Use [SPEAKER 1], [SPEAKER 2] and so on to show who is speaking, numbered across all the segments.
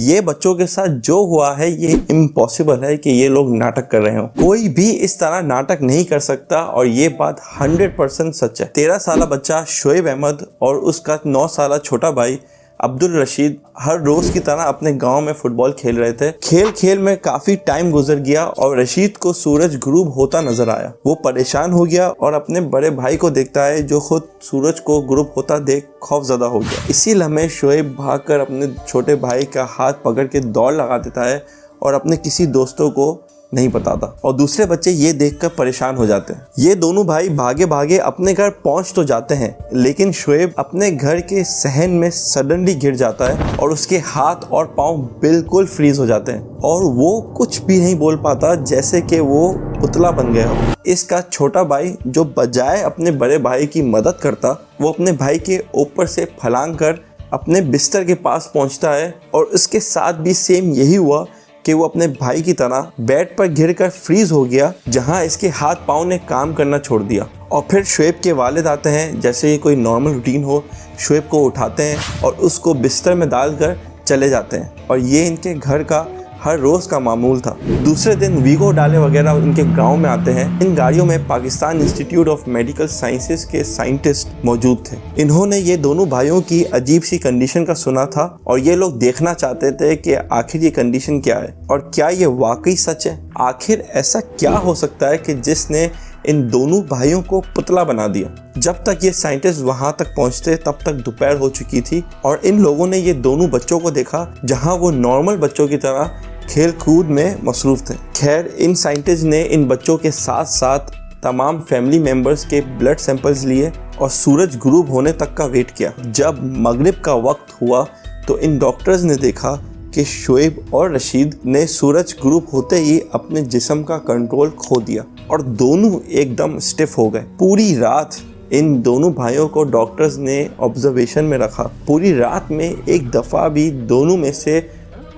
[SPEAKER 1] ये बच्चों के साथ जो हुआ है ये इम्पॉसिबल है कि ये लोग नाटक कर रहे हो। कोई भी इस तरह नाटक नहीं कर सकता और ये बात 100% सच है। 13 साल बच्चा शोएब अहमद और उसका 9 साल छोटा भाई अब्दुल रशीद हर रोज की तरह अपने गांव में फुटबॉल खेल रहे थे। खेल खेल में काफी टाइम गुजर गया और रशीद को सूरज गुरूब होता नजर आया। वो परेशान हो गया और अपने बड़े भाई को देखता है जो खुद सूरज को गुरूब होता देख खौफजदा हो गया। इसी लम्हे शोएब भागकर अपने छोटे भाई का हाथ पकड़ के दौड़ लगा देता है और अपने किसी दोस्तों को नहीं बताता और दूसरे बच्चे ये देखकर परेशान हो जाते हैं। ये दोनों भाई भागे भागे अपने घर पहुंच तो जाते हैं लेकिन शोएब अपने घर के सहन में सडनली गिर जाता है और उसके हाथ और पांव बिल्कुल फ्रीज हो जाते हैं और वो कुछ भी नहीं बोल पाता, जैसे कि वो पुतला बन गया हो। इसका छोटा भाई जो बजाय अपने बड़े भाई की मदद करता वो अपने भाई के ऊपर से फलांग कर अपने बिस्तर के पास पहुंचता है और उसके साथ भी सेम यही हुआ कि वो अपने भाई की तरह बेड पर गिरकर फ्रीज हो गया, जहां इसके हाथ पांव ने काम करना छोड़ दिया। और फिर शोएब के वालिद आते हैं, जैसे ये कोई नॉर्मल रूटीन हो, शोएब को उठाते हैं और उसको बिस्तर में डालकर चले जाते हैं और ये इनके घर का हर रोज़ का मामूल था। दूसरे दिन वीगो डाले वगैरह इनके गांव में आते हैं। इन गाड़ियों में Pakistan institute of medical sciences के साइंटिस्ट मौजूद थे। इन्होंने ये दोनों भाइयों की अजीब सी कंडीशन का सुना था और ये लोग देखना चाहते थे कि आखिर ये कंडीशन क्या है और क्या ये वाकई सच है। आखिर ऐसा क्या हो सकता है कि जिसने इन दोनों भाइयों को पुतला बना दिया। जब तक ये साइंटिस्ट वहां तक पहुंचते तब तक दोपहर हो चुकी थी और इन लोगों ने ये दोनों बच्चों को देखा जहां वो नॉर्मल बच्चों की तरह खेल कूद में मसरूफ थे। खैर, इन साइंटिस्ट ने इन बच्चों के साथ साथ तमाम फैमिली मेंबर्स के ब्लड सैंपल्स लिए और सूरज गुरूब होने तक का वेट किया। जब मगरिब का वक्त हुआ तो इन डॉक्टर्स ने देखा कि शोएब और रशीद ने सूरज गुरूब होते ही अपने जिस्म का कंट्रोल खो दिया और दोनों एकदम स्टिफ हो गए। पूरी रात इन दोनों भाइयों को डॉक्टर्स ने ऑब्जर्वेशन में रखा। पूरी रात में एक दफ़ा भी दोनों में से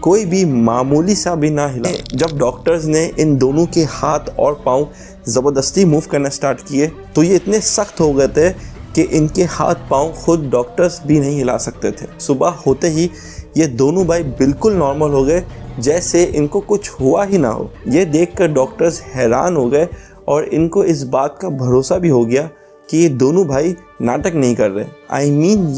[SPEAKER 1] कोई भी मामूली सा भी ना हिला। जब डॉक्टर्स ने इन दोनों के हाथ और पाँव ज़बरदस्ती मूव करना स्टार्ट किए तो ये इतने सख्त हो गए थे कि इनके हाथ पाँव खुद डॉक्टर्स भी नहीं हिला सकते थे। सुबह होते ही ये दोनों भाई बिल्कुल नॉर्मल हो गए, जैसे इनको कुछ हुआ ही ना हो। ये देखकर डॉक्टर्स हैरान हो गए और इनको इस बात का भरोसा भी हो गया कि ये दोनों भाई नाटक नहीं कर रहे।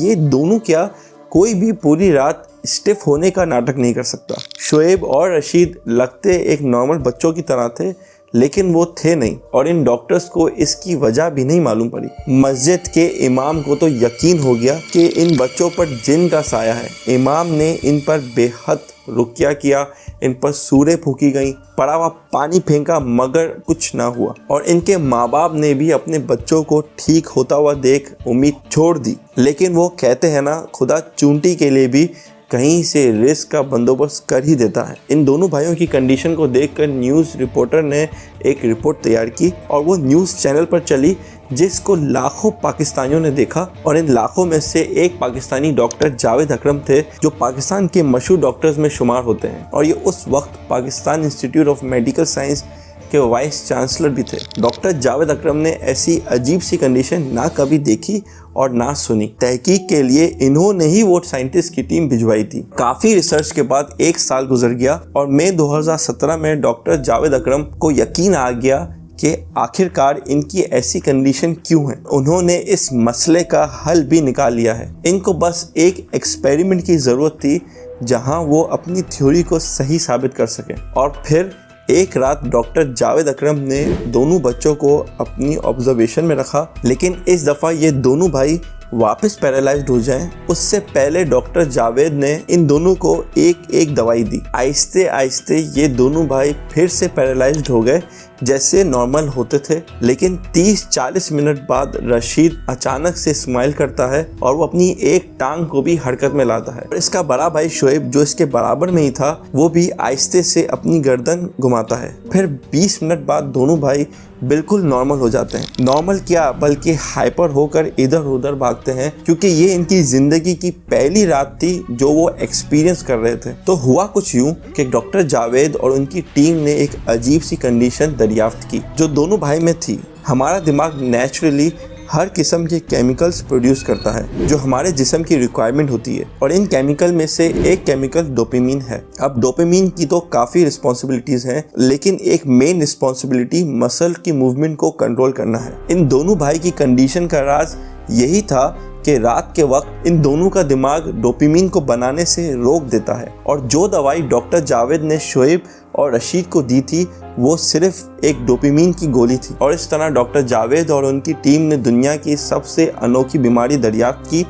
[SPEAKER 1] ये दोनों क्या, कोई भी पूरी रात स्टिफ होने का नाटक नहीं कर सकता। शोएब और रशीद लगते एक नॉर्मल बच्चों की तरह थे लेकिन वो थे नहीं और इन डॉक्टर्स को इसकी वजह भी नहीं मालूम पड़ी। मस्जिद के इमाम को तो यकीन हो गया कि इन बच्चों पर जिन का साया है। इमाम ने इन पर बेहद रुकिया किया, इन पर सूरें फूकी गई, पड़ा हुआ पानी फेंका, मगर कुछ ना हुआ। और इनके माँ बाप ने भी अपने बच्चों को ठीक होता हुआ देख उम्मीद छोड़ दी। लेकिन वो कहते हैं ना, खुदा चूंटी के लिए भी कहीं से रिस्क का बंदोबस्त कर ही देता है। इन दोनों भाइयों की कंडीशन को देखकर न्यूज़ रिपोर्टर ने एक रिपोर्ट तैयार की और वो न्यूज़ चैनल पर चली जिसको लाखों पाकिस्तानियों ने देखा। और इन लाखों में से एक पाकिस्तानी डॉक्टर जावेद अकरम थे जो पाकिस्तान के मशहूर डॉक्टर्स में शुमार होते हैं और ये उस वक्त Pakistan institute of medical science के वाइस चांसलर भी थे। डॉक्टर जावेद अकरम ने ऐसी अजीब सी कंडीशन ना कभी देखी और ना सुनी। तहकीक के लिए इन्होंने ही वो साइंटिस्ट की टीम भिजवाई थी। काफ़ी रिसर्च के बाद 1 साल गुजर गया और मई 2017 में डॉक्टर जावेद अकरम को यकीन आ गया कि आखिरकार इनकी ऐसी कंडीशन क्यों है। उन्होंने इस मसले का हल भी निकाल लिया है। इनको बस एक एक्सपेरिमेंट की ज़रूरत थी जहां वो अपनी थ्योरी को सही साबित कर सकें। और फिर एक रात डॉक्टर जावेद अकरम ने दोनों बच्चों को अपनी ऑब्जर्वेशन में रखा, लेकिन इस दफ़ा ये दोनों भाई वापस पैरालाइज्ड हो जाएं उससे पहले डॉक्टर जावेद ने इन दोनों को एक एक दवाई दी। आहिस्ते आहिस्ते ये दोनों भाई फिर से पैरालाइज्ड हो गए जैसे नॉर्मल होते थे। लेकिन 30-40 मिनट बाद रशीद अचानक से स्माइल करता है और वो अपनी एक टांग को भी हरकत में लाता है। इसका बड़ा भाई शोएब जो इसके बराबर में ही था वो भी आहिस्ते से अपनी गर्दन घुमाता है। फिर 20 मिनट बाद दोनों भाई बिल्कुल नॉर्मल हो जाते हैं। नॉर्मल क्या बल्कि हाइपर होकर इधर उधर भागते हैं, क्योंकि ये इनकी जिंदगी की पहली रात थी जो वो एक्सपीरियंस कर रहे थे। तो हुआ कुछ यूं कि डॉक्टर जावेद और उनकी टीम ने एक अजीब सी कंडीशन दरियाफ्त की जो दोनों भाई में थी। हमारा दिमाग नेचुरली हर किस्म के केमिकल्स प्रोड्यूस करता है जो हमारे जिस्म की रिक्वायरमेंट होती है, और इन केमिकल में से एक केमिकल डोपामिन है। अब डोपामिन की तो काफ़ी रिस्पॉन्सिबिलिटीज़ हैं, लेकिन एक मेन रिस्पॉन्सिबिलिटी मसल की मूवमेंट को कंट्रोल करना है। इन दोनों भाई की कंडीशन का राज यही था कि रात के वक्त इन दोनों का दिमाग डोपामिन को बनाने से रोक देता है, और जो दवाई डॉक्टर जावेद ने शोएब और रशीद को दी थी वो सिर्फ एक डोपामिन की गोली थी। और इस तरह डॉक्टर जावेद और उनकी टीम ने दुनिया की सबसे अनोखी बीमारी दरियाफ्त की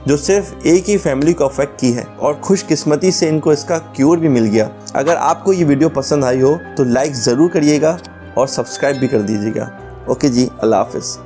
[SPEAKER 1] जो सिर्फ एक ही फैमिली को अफेक्ट की है, और खुशकिस्मती से इनको इसका क्यूर भी मिल गया। अगर आपको ये वीडियो पसंद आई हो तो लाइक ज़रूर करिएगा और सब्सक्राइब भी कर दीजिएगा। ओके जी, अल्लाह हाफिज़।